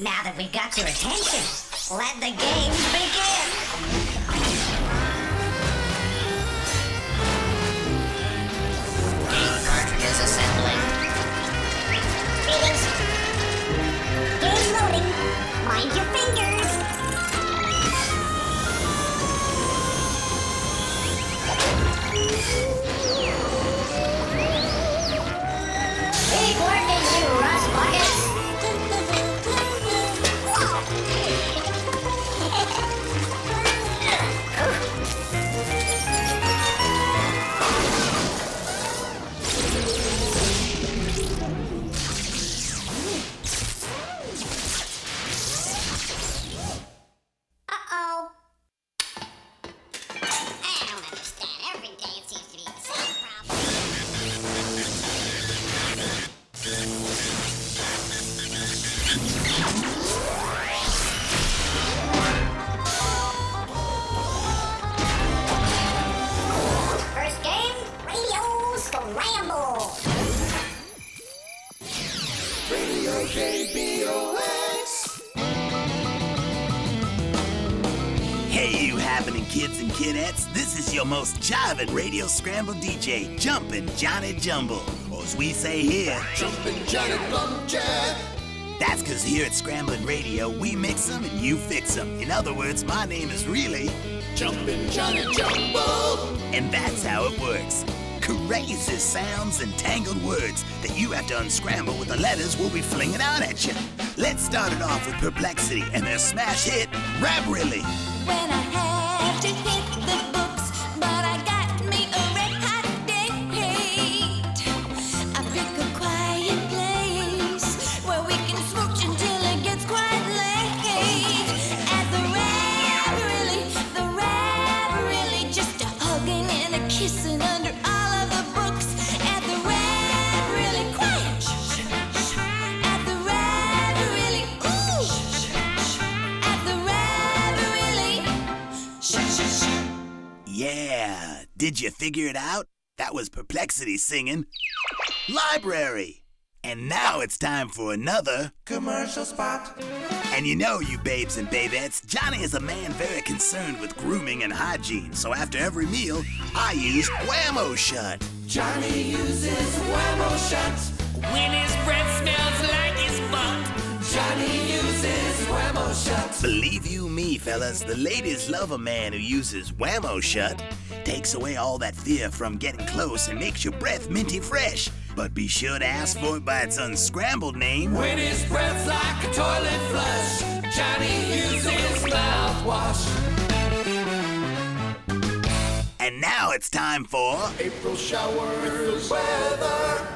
Now that we've got your attention, let the games begin! Game cartridges assembling. Greetings. Game loading. Mind your fingers. Keep working, you rust buckets! Kids and kidettes, this is your most jiving radio scramble DJ, Jumpin' Johnny Jumble, or as we say here, Jumpin' Johnny Bumjack. That's because here at Scramblin' Radio, we mix them and you fix them. In other words, my name is really Jumpin' Johnny Jumble. And that's how it works. Crazy sounds and tangled words that you have to unscramble with the letters we'll be flinging out at you. Let's start it off with Perplexity and their smash hit, Rap Really. When I have to hit the books, but I got me a red hot date. I pick a quiet place where we can smooch until it gets quite late. At the rap really, just a hugging and a kissing under all of the books. At the rap really, quiet. At the rap really, ooh. At the rap really. Yeah, did you figure it out? That was Perplexity singing Library. And now it's time for another commercial spot. And you know, you babes and babettes, Johnny is a man very concerned with grooming and hygiene. So after every meal, I use Whammo Shut. Johnny uses Whammo Shut. When his breath smells like his butt, Johnny uses Whammo Shut. Believe you me, fellas, the ladies love a man who uses Whammo Shut. Takes away all that fear from getting close and makes your breath minty fresh. But be sure to ask for it by its unscrambled name. When his breath's like a toilet flush, Johnny uses mouthwash. And now it's time for April showers weather.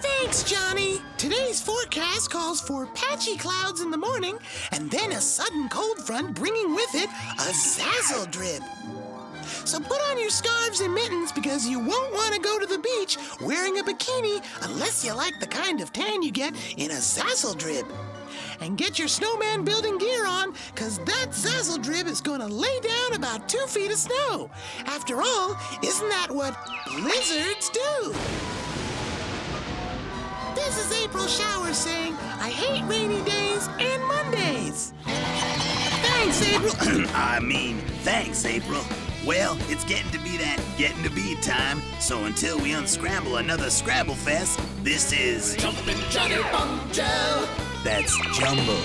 Thanks, Johnny. Today's forecast calls for patchy clouds in the morning and then a sudden cold front bringing with it a zazzle drip. So put on your scarves and mittens because you won't want to go to the beach wearing a bikini unless you like the kind of tan you get in a zazzle drip. And get your snowman building gear on because that zazzle drip is going to lay down about 2 feet of snow. After all, isn't that what blizzards do? This is April Showers saying, I hate rainy days and Mondays. Thanks, April. Thanks, April. Well, it's getting to be time, so until we unscramble another Scrabble Fest, this is Jumpin' Johnny Bumgel. That's Jumbo.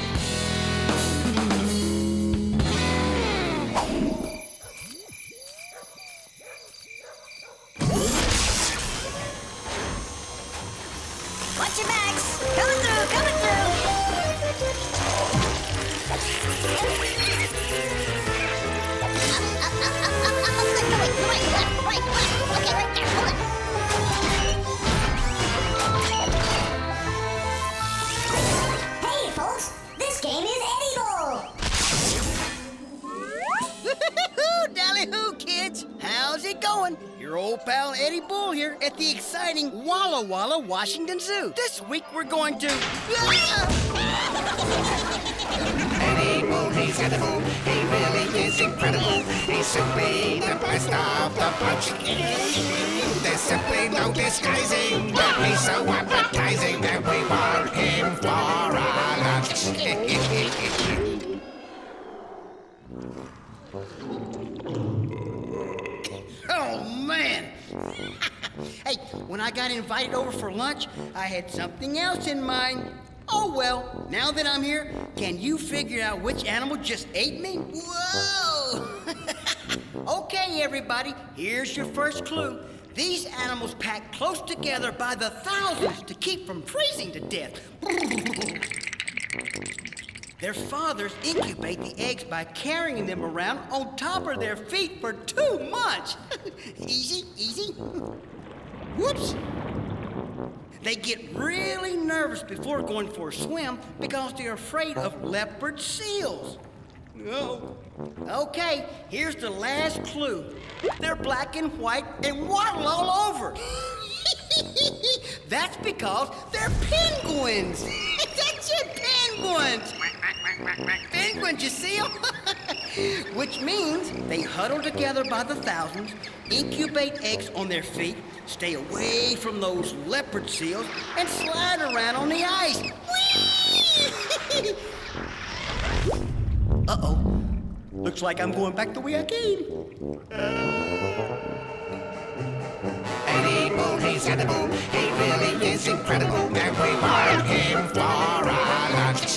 Watch your backs! Coming through! Right. Okay, right there, hold it. Hey, folks! This game Your old pal Eddie Bull here at the exciting Walla Walla Washington Zoo. This week we're going to... Eddie Bull, he's edible. He really is incredible. He's simply the best of the bunch. There's simply no disguising that he's so appetizing that we want him for our lunch. Oh, man. Hey, when I got invited over for lunch, I had something else in mind. Oh, well, now that I'm here, can you figure out which animal just ate me? Whoa! Okay, everybody, here's your first clue. These animals pack close together by the thousands to keep from freezing to death. Their fathers incubate the eggs by carrying them around on top of their feet for 2 months. Easy, easy. Whoops. They get really nervous before going for a swim because they're afraid of leopard seals. Oh. Okay, here's the last clue. They're black and white and waddle all over. That's because they're penguins. That's it, penguins. Penguins, you see them? Which means they huddle together by the thousands, incubate eggs on their feet, stay away from those leopard seals, and slide around on the ice. Whee! Uh-oh. Looks like I'm going back the way I came. Eddie Bull, he's edible. He really is incredible. And we want him for our lunch.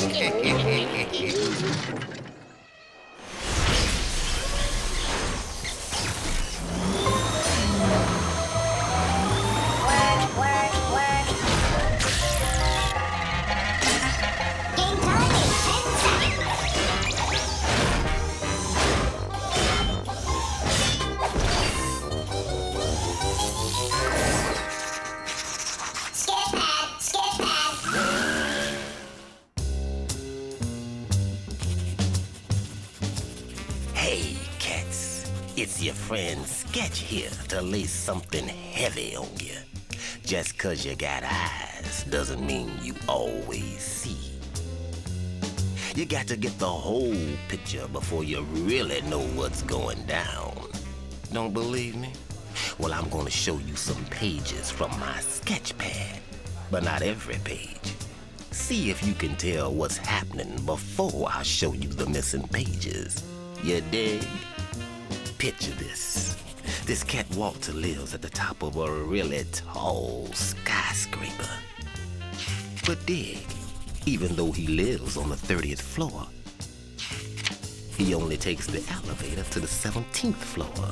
Hey, cats. It's your friend Sketch here to lay something heavy on you. Just 'cause you got eyes doesn't mean you always see. You got to get the whole picture before you really know what's going down. Don't believe me? Well, I'm gonna show you some pages from my sketch pad, but not every page. See if you can tell what's happening before I show you the missing pages. You dig? Picture this. This cat Walter lives at the top of a really tall skyscraper. But dig, even though he lives on the 30th floor, he only takes the elevator to the 17th floor.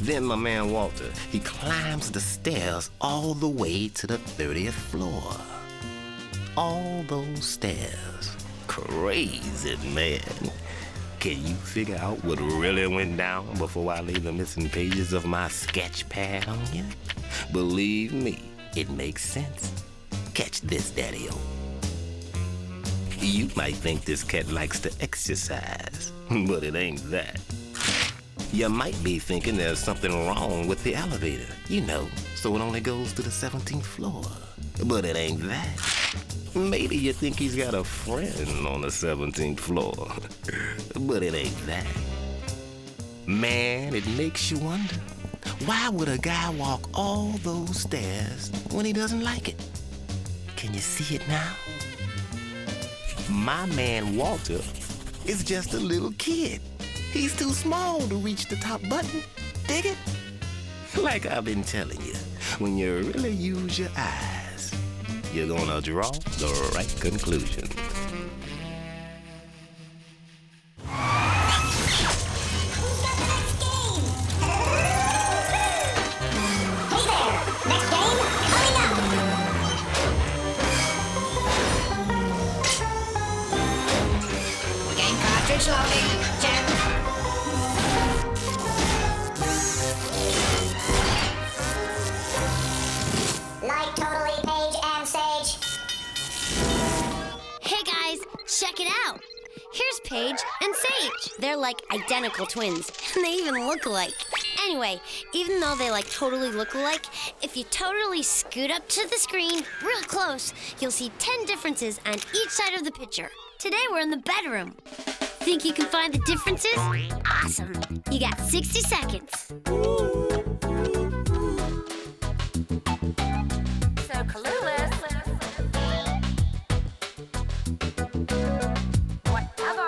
Then my man Walter, he climbs the stairs all the way to the 30th floor. All those stairs. Crazy, man. Can you figure out what really went down before I lay the missing pages of my sketch pad on you? Believe me, it makes sense. Catch this, Daddy-O. You might think this cat likes to exercise, but it ain't that. You might be thinking there's something wrong with the elevator, so it only goes to the 17th floor. But it ain't that. Maybe you think he's got a friend on the 17th floor, but it ain't that. Man, it makes you wonder, why would a guy walk all those stairs when he doesn't like it? Can you see it now? My man Walter is just a little kid. He's too small to reach the top button. Dig it? Like I've been telling you, when you really use your eyes, you're gonna draw the right conclusion. Night totally, Paige and Sage. Hey guys, check it out. Here's Paige and Sage. They're like identical twins, and they even look alike. Anyway, even though they totally look alike, if you totally scoot up to the screen real close, you'll see 10 differences on each side of the picture. Today we're in the bedroom. Think you can find the differences? Awesome. You got 60 seconds. So clueless. Whatever.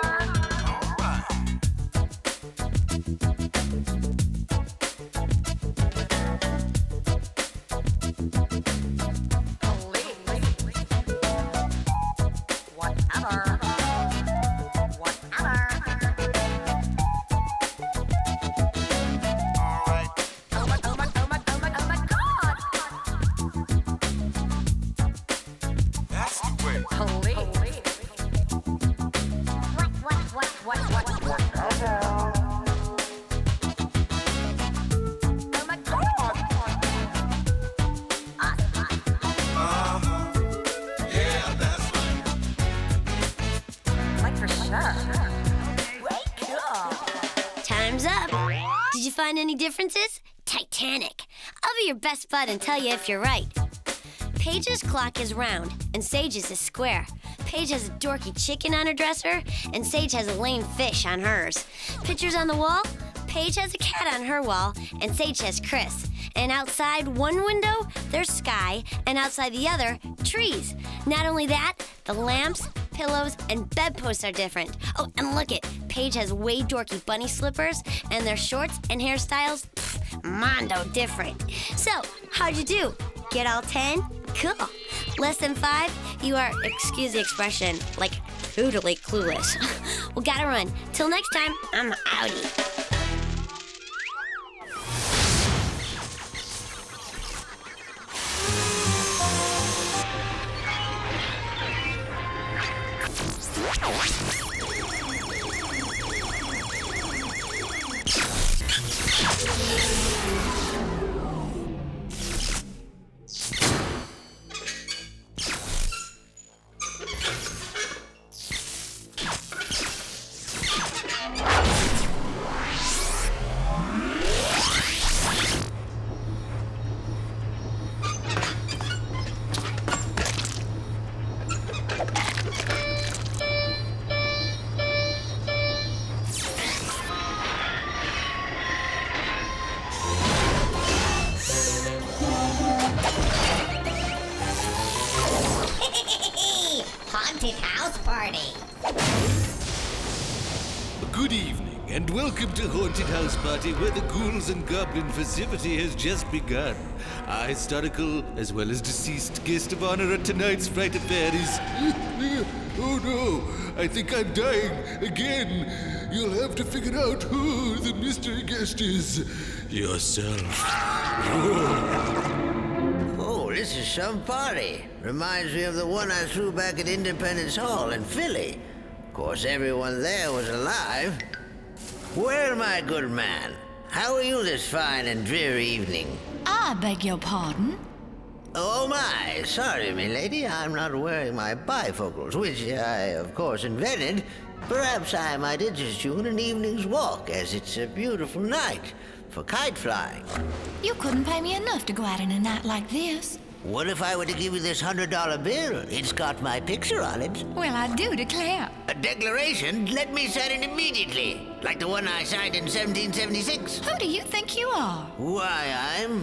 Time's up. Did you find any differences? Titanic. I'll be your best bud and tell you if you're right. Paige's clock is round and Sage's is square. Paige has a dorky chicken on her dresser and Sage has a lame fish on hers. Pictures on the wall? Paige has a cat on her wall and Sage has Chris. And outside one window, there's sky, and outside the other, trees. Not only that, the lamps, pillows, and bedposts are different. Oh, and look it, Paige has way dorky bunny slippers, and their shorts and hairstyles, mondo different. So, how'd you do? Get all 10? Cool. Less than 5? You are, excuse the expression, totally clueless. Well, gotta run. Till next time, I'm outie. Haunted house party. Good evening, and welcome to Haunted House Party, where the ghouls and goblin festivity has just begun. Our historical, as well as deceased, guest of honor at tonight's Fright Affair is... Oh no, I think I'm dying again. You'll have to figure out who the mystery guest is yourself. Oh, this is some party. Reminds me of the one I threw back at Independence Hall in Philly. Of course, everyone there was alive. Well, my good man, how are you this fine and dreary evening? I beg your pardon? Oh my, sorry, milady, I'm not wearing my bifocals, which I, of course, invented. Perhaps I might interest you in an evening's walk, as it's a beautiful night for kite flying. You couldn't pay me enough to go out in a night like this. What if I were to give you this $100 bill? It's got my picture on it. Well, I do declare. A declaration? Let me sign it immediately. Like the one I signed in 1776. Who do you think you are? Why, I'm...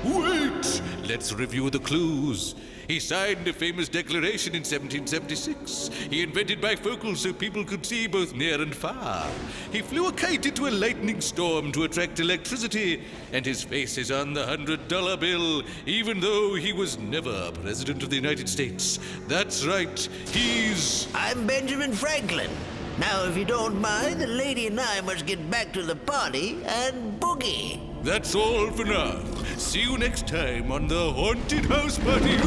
Wait! Let's review the clues. He signed a famous declaration in 1776. He invented bifocals so people could see both near and far. He flew a kite into a lightning storm to attract electricity, and his face is on the $100 bill, even though he was never President of the United States. That's right, he's... I'm Benjamin Franklin. Now, if you don't mind, the lady and I must get back to the party and boogie. That's all for now. See you next time on the Haunted House Party.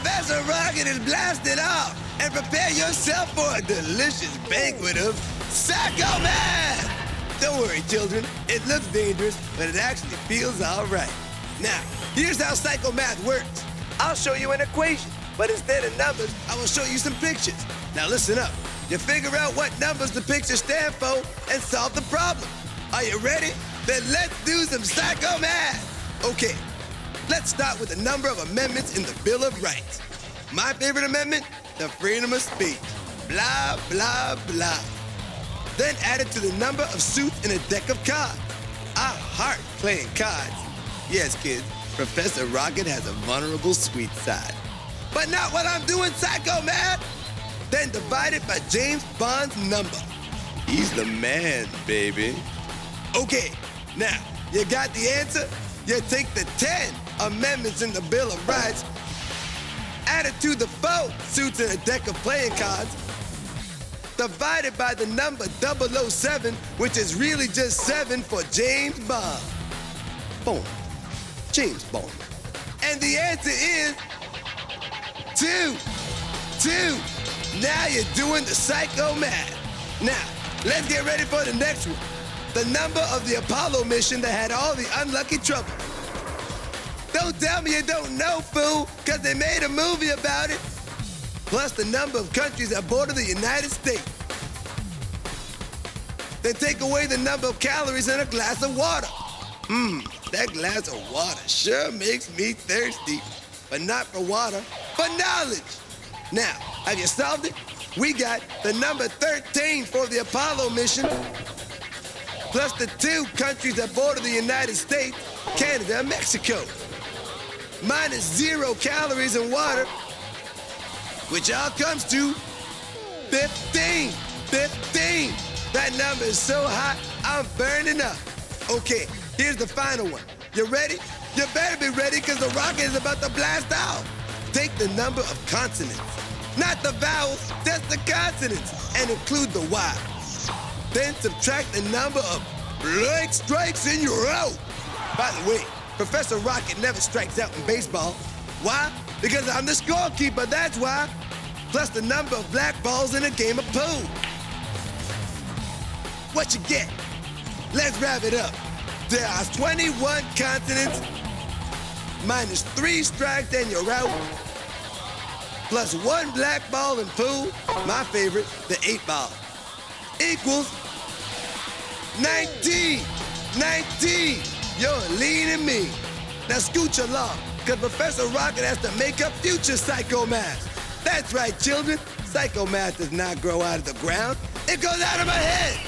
Professor Rocket is blasted off, and prepare yourself for a delicious banquet of Psycho Math! Don't worry, children. It looks dangerous, but it actually feels all right. Now, here's how Psycho Math works. I'll show you an equation, but instead of numbers, I will show you some pictures. Now listen up. You figure out what numbers the pictures stand for and solve the problem. Are you ready? Then let's do some Psycho Math. Okay, let's start with the number of amendments in the Bill of Rights. My favorite amendment, the freedom of speech. Blah, blah, blah. Then add it to the number of suits in a deck of cards. I heart playing cards. Yes, kids, Professor Rocket has a vulnerable sweet side. But not while I'm doing Psycho Math. Then divide it by James Bond's number. He's the man, baby. Okay, now, you got the answer? You take the 10 amendments in the Bill of Rights, add it to the 4 suits in a deck of playing cards, divided by the number 007, which is really just 7 for James Bond. Boom. James Bond. And the answer is 2. 2. Now you're doing the Psycho Math. Now, let's get ready for the next one. The number of the Apollo mission that had all the unlucky trouble. Don't tell me you don't know, fool, because they made a movie about it. Plus the number of countries that border the United States. Then take away the number of calories in a glass of water. That glass of water sure makes me thirsty. But not for water, for knowledge. Now, have you solved it? We got the number 13 for the Apollo mission, plus the 2 countries that border the United States, Canada and Mexico. Minus 0 calories in water, which all comes to 15. 15. That number is so hot, I'm burning up. Okay, here's the final one. You ready? You better be ready, because the rocket is about to blast off. Take the number of consonants. Not the vowels, just the consonants, and include the Y. Then subtract the number of blank strikes in your row. By the way, Professor Rocket never strikes out in baseball. Why? Because I'm the scorekeeper, that's why. Plus the number of black balls in a game of pool. What you get? Let's wrap it up. There are 21 consonants, minus 3 strikes and you're out, plus 1 black ball in pool, my favorite, the 8-ball, equals 19. 19. You're leading me. Now scooch along, because Professor Rocket has to make up future Psycho Math. That's right, children. Psycho Math does not grow out of the ground. It goes out of my head.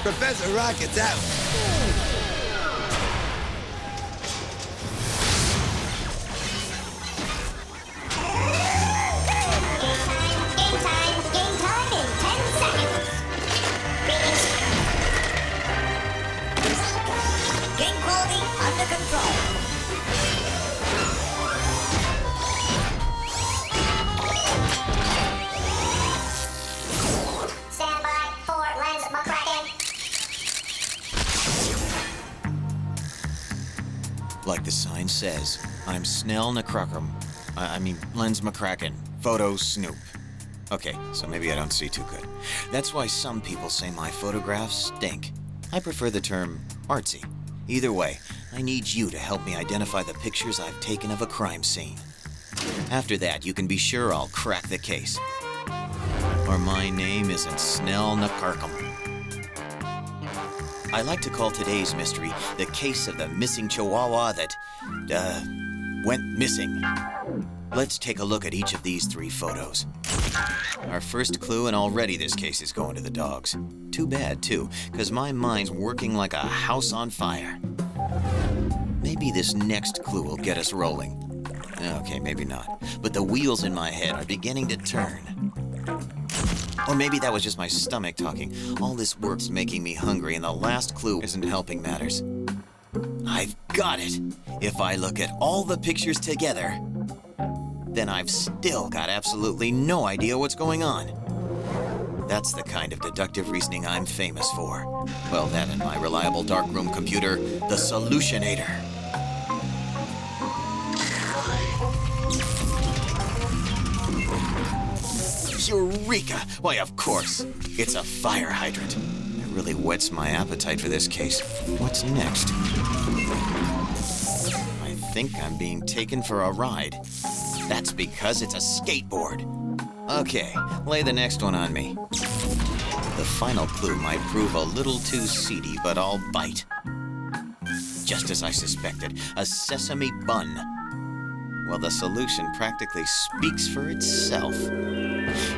Professor Rocket's out. Game time in 10 seconds. Game quality under control. Stand by for lens McCracken. Like the sign says, I'm Snell McCracken. Lens McCracken. Photo Snoop. Okay, so maybe I don't see too good. That's why some people say my photographs stink. I prefer the term artsy. Either way, I need you to help me identify the pictures I've taken of a crime scene. After that, you can be sure I'll crack the case. Or my name isn't Snell McCracken. I like to call today's mystery the case of the missing Chihuahua that, went missing. Let's take a look at each of these 3 photos. Our first clue, and already this case is going to the dogs. Too bad, too, because my mind's working like a house on fire. Maybe this next clue will get us rolling. Okay, maybe not. But the wheels in my head are beginning to turn. Or maybe that was just my stomach talking. All this work's making me hungry, and the last clue isn't helping matters. I've got it! If I look at all the pictures together, then I've still got absolutely no idea what's going on. That's the kind of deductive reasoning I'm famous for. Well, that and my reliable darkroom computer, the Solutionator. Eureka! Why, of course. It's a fire hydrant. That really whets my appetite for this case. What's next? I think I'm being taken for a ride. That's because it's a skateboard. Okay, lay the next one on me. The final clue might prove a little too seedy, but I'll bite. Just as I suspected, a sesame bun. Well, the solution practically speaks for itself.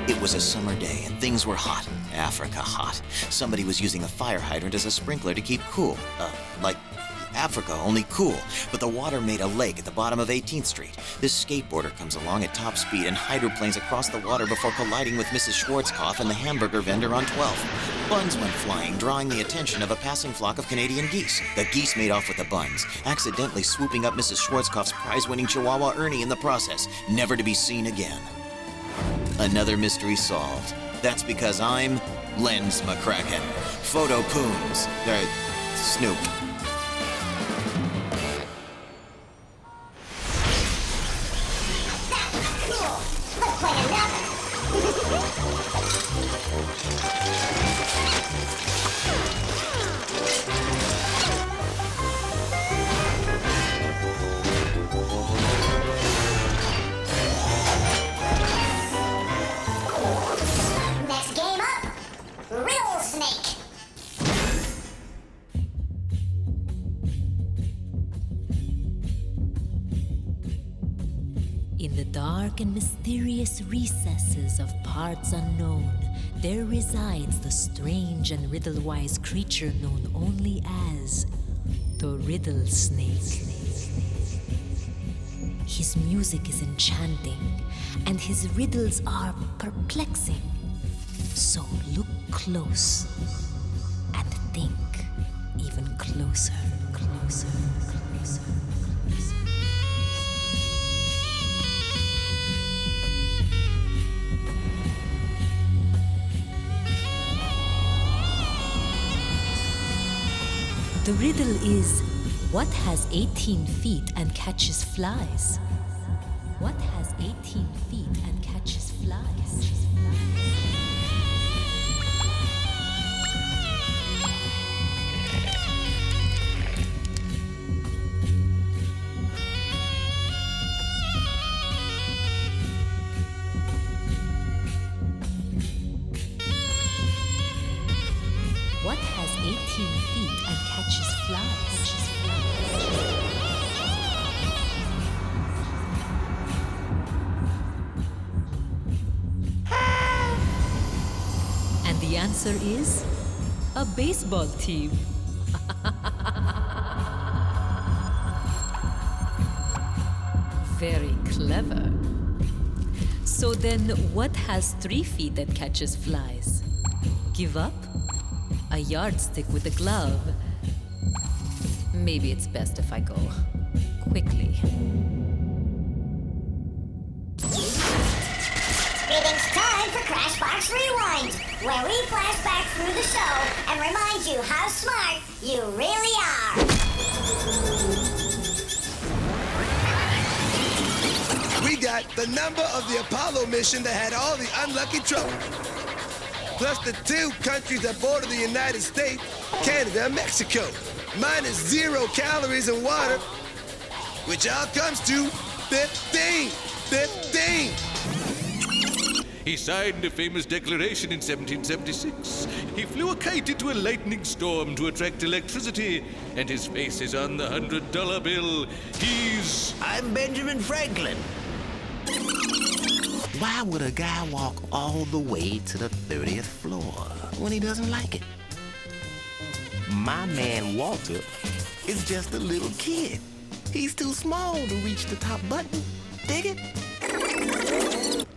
It was a summer day and things were hot. Africa hot. Somebody was using a fire hydrant as a sprinkler to keep cool. Like Africa, only cool. But the water made a lake at the bottom of 18th Street. This skateboarder comes along at top speed and hydroplanes across the water before colliding with Mrs. Schwarzkopf and the hamburger vendor on 12th. Buns went flying, drawing the attention of a passing flock of Canadian geese. The geese made off with the buns, accidentally swooping up Mrs. Schwarzkopf's prize-winning Chihuahua Ernie in the process, never to be seen again. Another mystery solved. That's because I'm Lens McCracken. Photo Poons. Snoop. Next game up, Riddle Snake. In the dark and mysterious recesses of parts unknown, there resides the strange and riddle-wise creature known only as the Riddle Snake. His music is enchanting, and his riddles are perplexing. So look close and think even closer, closer, closer, closer. The riddle is, what has 18 feet and catches flies? What has 18 feet and catches flies? What has 18 feet and catches flies? And the answer is a baseball team. Very clever. So then, what has 3 feet and catches flies? Give up? A yardstick with a glove? Maybe it's best if I go quickly. It's time for Crashbox Rewind, where we flash back through the show and remind you how smart you really are. We got the number of the Apollo mission that had all the unlucky trouble, plus the 2 countries that border the United States, Canada and Mexico, minus 0 calories and water, which all comes to 15. 15! He signed a famous declaration in 1776. He flew a kite into a lightning storm to attract electricity, and his face is on the $100 bill. I'm Benjamin Franklin. Why would a guy walk all the way to the 30th floor when he doesn't like it? My man Walter is just a little kid. He's too small to reach the top button. Dig it?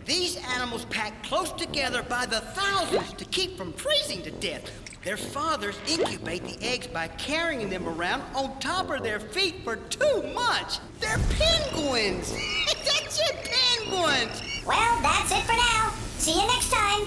These animals pack close together by the thousands to keep from freezing to death. Their fathers incubate the eggs by carrying them around on top of their feet for 2 months. They're penguins. That's it, penguins. Well, that's it for now. See you next time.